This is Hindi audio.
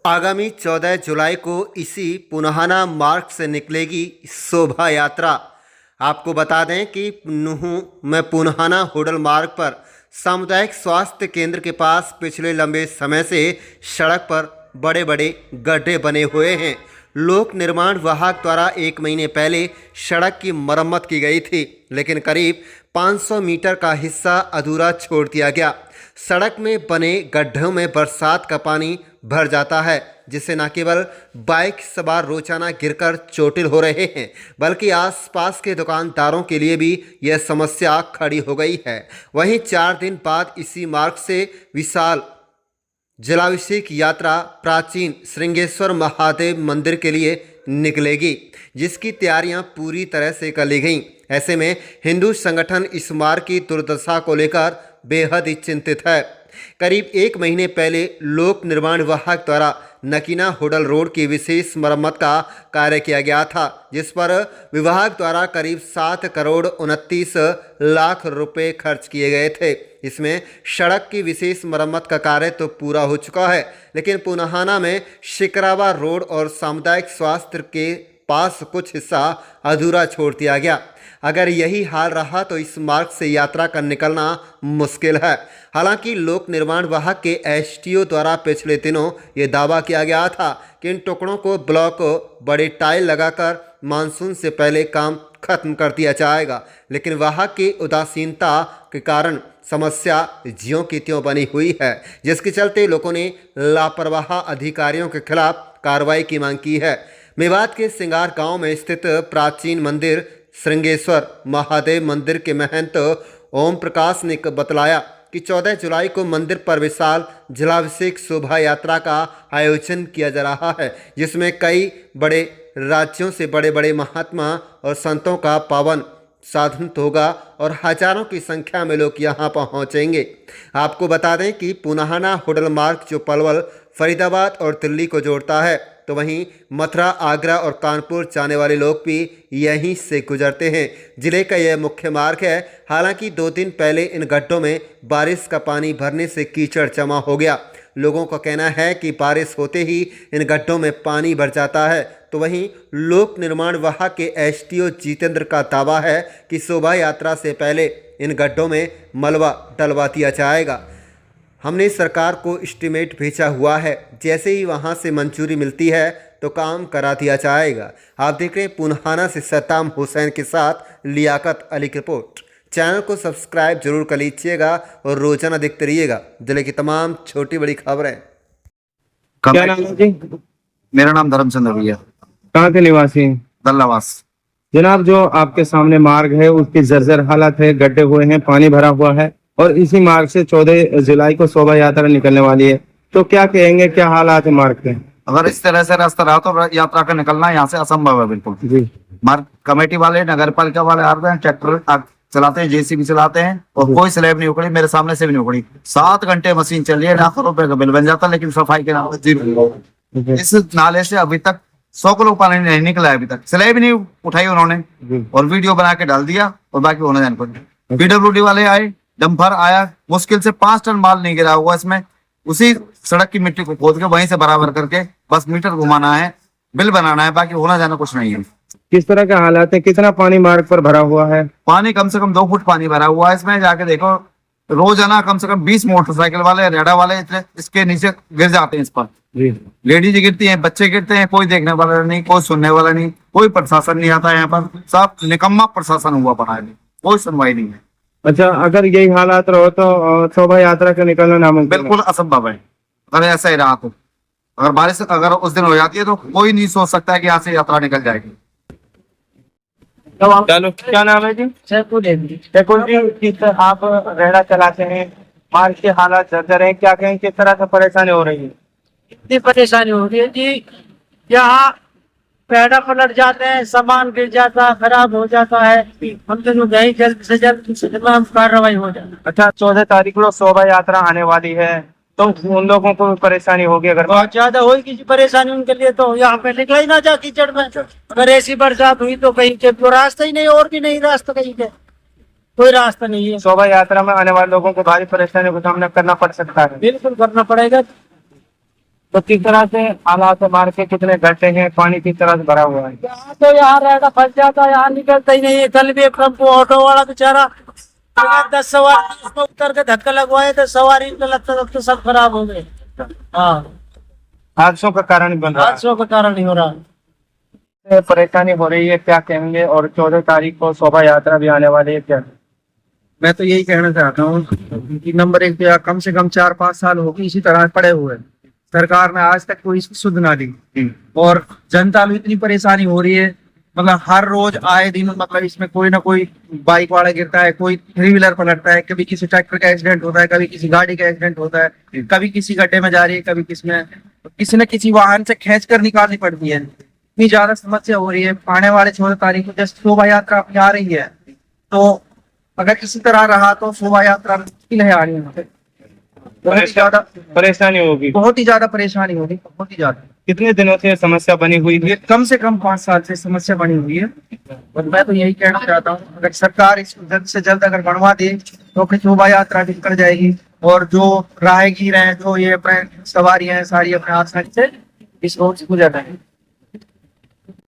आगामी 14 जुलाई को इसी पुनहाना मार्ग से निकलेगी शोभा यात्रा। आपको बता दें कि नुहू में पुनहाना होडल मार्ग पर सामुदायिक स्वास्थ्य केंद्र के पास पिछले लंबे समय से सड़क पर बड़े बड़े गड्ढे बने हुए हैं। लोक निर्माण विभाग द्वारा 1 महीने पहले सड़क की मरम्मत की गई थी, लेकिन करीब 500 मीटर का हिस्सा अधूरा छोड़ दिया गया। सड़क में बने गड्ढों में बरसात का पानी भर जाता है, जिससे न केवल बाइक सवार रोजाना गिरकर चोटिल हो रहे हैं, बल्कि आसपास के दुकानदारों के लिए भी यह समस्या खड़ी हो गई है। वहीं 4 दिन बाद इसी मार्ग से विशाल जलाभिषेक यात्रा प्राचीन श्रृंगेश्वर महादेव मंदिर के लिए निकलेगी, जिसकी तैयारियां पूरी तरह से कर ली गई। ऐसे में हिंदू संगठन इस मार्ग की दुर्दशा को लेकर बेहद ही चिंतित है। करीब 1 महीने पहले लोक निर्माण विभाग द्वारा नकीना होडल रोड की विशेष मरम्मत का कार्य किया गया था, जिस पर विभाग द्वारा करीब 7 करोड़ 29 लाख रुपए खर्च किए गए थे। इसमें सड़क की विशेष मरम्मत का कार्य तो पूरा हो चुका है, लेकिन पुनहाना में शिकरावा रोड और सामुदायिक स्वास्थ्य के पास कुछ हिस्सा अधूरा छोड़ दिया गया। अगर यही हाल रहा तो इस मार्ग से यात्रा कर निकलना मुश्किल है। हालांकि लोक निर्माण विभाग के एसटीओ द्वारा पिछले दिनों ये दावा किया गया था कि इन टुकड़ों को ब्लॉक बड़े टाइल लगाकर मानसून से पहले काम खत्म कर दिया जाएगा, लेकिन विभाग की उदासीनता के कारण समस्या ज्यों की त्यों बनी हुई है, जिसके चलते लोगों ने लापरवाह अधिकारियों के खिलाफ कार्रवाई की मांग की है। मेवात के सिंगार गांव में स्थित प्राचीन मंदिर श्रृंगेश्वर महादेव मंदिर के महंत ओम प्रकाश ने बतलाया कि 14 जुलाई को मंदिर पर विशाल जलाभिषेक शोभा यात्रा का आयोजन किया जा रहा है, जिसमें कई बड़े राज्यों से बड़े बड़े महात्मा और संतों का पावन साधन होगा और हजारों की संख्या में लोग यहां पहुंचेंगे। आपको बता दें कि पुनहाना होडल मार्ग जो पलवल, फरीदाबाद और दिल्ली को जोड़ता है, तो वहीं मथुरा, आगरा और कानपुर जाने वाले लोग भी यहीं से गुजरते हैं। जिले का यह मुख्य मार्ग है। हालांकि 2 दिन पहले इन गड्ढों में बारिश का पानी भरने से कीचड़ जमा हो गया। लोगों का कहना है कि बारिश होते ही इन गड्ढों में पानी भर जाता है। तो वहीं लोक निर्माण विभाग के एसटीओ जितेंद्र का दावा है कि शोभा यात्रा से पहले इन गड्ढों में मलबा डलवा दिया जाएगा। हमने सरकार को एस्टीमेट भेजा हुआ है, जैसे ही वहां से मंजूरी मिलती है तो काम करा दिया जाएगा। आप देख रहे हैं पुनहाना से सद्दाम हुसैन के साथ लियाकत अली की रिपोर्ट। चैनल को सब्सक्राइब जरूर कर लीजिएगा और रोजाना देखते रहिएगा जिले की तमाम छोटी बड़ी खबरें। क्या नाम है जी? मेरा नाम धर्मचंद्र भैया, कहाँ के निवासी? दल्लावास। जनाब, जो आपके सामने मार्ग है उसकी जर्जर हालत है, गड्ढे हुए हैं, पानी भरा हुआ है और इसी मार्ग से 14 जुलाई को शोभा यात्रा निकलने वाली है, तो क्या कहेंगे, क्या हालात है मार्ग के? अगर इस तरह से रास्ता रहा तो यात्रा का निकलना यहाँ से असंभव है बिल्कुल जी। मार्ग कमेटी वाले, नगर पालिका वाले आ रहे हैं, ट्रैक्टर चलाते हैं, जेसीबी चलाते हैं और कोई स्लैब नहीं उखड़ी, मेरे सामने से भी नहीं उखड़ी। 7 घंटे मशीन चल रही है, लाखों रुपए का बिल बन जाता, लेकिन सफाई के नाम पर 0। इस नाले से अभी तक 100 किलो पानी नहीं निकला है, अभी तक स्लैब नहीं उठाई उन्होंने और वीडियो बना के डाल दिया और बाकी होना जाने पर। पीडब्ल्यूडी वाले आए, डंपर आया, मुश्किल से 5 टन माल नहीं गिरा हुआ इसमें। उसी सड़क की मिट्टी को खोद के वहीं से बराबर करके बस मीटर घुमाना है, बिल बनाना है, बाकी होना जाना कुछ नहीं है। किस तरह के हालात है? कितना पानी मार्ग पर भरा हुआ है? पानी कम से कम 2 फुट पानी भरा हुआ है इसमें। जाके देखो, रोजाना कम से कम 20 मोटरसाइकिल वाले, रेडा वाले इसके नीचे गिर जाते हैं इस पर। लेडीज गिरती हैं, बच्चे गिरते हैं, कोई देखने वाला नहीं, कोई सुनने वाला नहीं, कोई प्रशासन नहीं आता है यहाँ पर। सब निकम्मा प्रशासन हुआ पड़ा है, कोई सुनवाई नहीं है। अच्छा, अगर यही हालात रहो तो शोभा यात्रा का निकलना नामुमकिन बिल्कुल असंभव है। अगर ऐसा ही रहा तो, अगर बारिश अगर उस दिन हो जाती है तो कोई नहीं सोच सकता है कि यहाँ से यात्रा निकल जाएगी। चलो, क्या नाम है जी? सैफुल जी, आप रेड़ा चलाते हैं, मार्ग के हालात जर्जर हैं, क्या कहें, किस तरह से परेशानी हो रही है? इतनी परेशानी हो रही है जी, यहाँ पैड़ा पलट जाते हैं, सामान गिर जाता है, खराब हो जाता है। हम तो यही जल्द से जल्द कार्रवाई हो जाए। अच्छा, 14 तारीख को शोभा यात्रा आने वाली है, तो उन लोगों को परेशानी होगी? अगर बहुत ज्यादा होगी परेशानी उनके लिए, तो यहाँ पे निकला ही ना जा कीचड़ में। अगर ऐसी बरसात हुई तो कहीं के तो रास्ता ही नहीं, और भी नहीं रास्ता, कहीं के कोई रास्ता नहीं है। शोभा यात्रा में आने वाले लोगों को भारी परेशानी का सामना करना पड़ सकता है। बिल्कुल करना पड़ेगा। तो किस तरह से हालात है, मार्ग के कितने गड्ढे हैं, पानी किस तरह से भरा हुआ है? यहाँ तो यहाँ रहता फंस जाता है, यहाँ निकलता ही नहीं है। कल भी एक टेम्पो ऑटो वाला बेचारा 10 सवारी उसमें उतर के धक्का लगवाए तो सवारी को लगता सब खराब हो गए। हाँ, हादसों का कारण बन रहा हादसों का कारण ही हो रहा है। है, परेशानी हो रही है, क्या कहेंगे? और 14 तारीख को शोभा यात्रा भी आने वाली है, क्या? मैं तो यही कहना चाहता हूँ कि नंबर एक पे कम से कम 4-5 साल हो गए इसी तरह पड़े हुए हैं। सरकार ने आज तक कोई इसकी सुध ना दी और जनता में इतनी परेशानी हो रही है। मतलब हर रोज आए दिन मतलब इसमें कोई ना कोई बाइक वाला गिरता है, कोई 3 व्हीलर पलटता है, कभी किसी ट्रैक्टर का एक्सीडेंट होता है, कभी किसी गाड़ी का एक्सीडेंट होता है, कभी किसी गड्ढे में जा रही है, कभी किसी न किसी वाहन से खींच कर निकालनी पड़ती है। इतनी ज्यादा समस्या हो रही है। आने वाले 14 तारीख को जैसे शोभा यात्रा अपनी आ रही है, तो अगर इसी तरह रहा तो शोभा यात्रा मुश्किल है आने में। बहुत ही ज्यादा परेशानी होगी, बहुत ही ज्यादा परेशानी होगी, बहुत ही ज्यादा। कितने दिनों से ये समस्या बनी हुई है? ये कम से कम 5 साल से समस्या बनी हुई है। और मैं तो यही कहना चाहता हूँ अगर सरकार इसको जल्द से जल्द अगर बनवा दे तो फिर शोभा यात्रा निकल जाएगी और जो राहगीर हैं, जो ये अपने सवारियां हैं, सारी अपने आसानी से इस रोड से गुजर रहे हैं।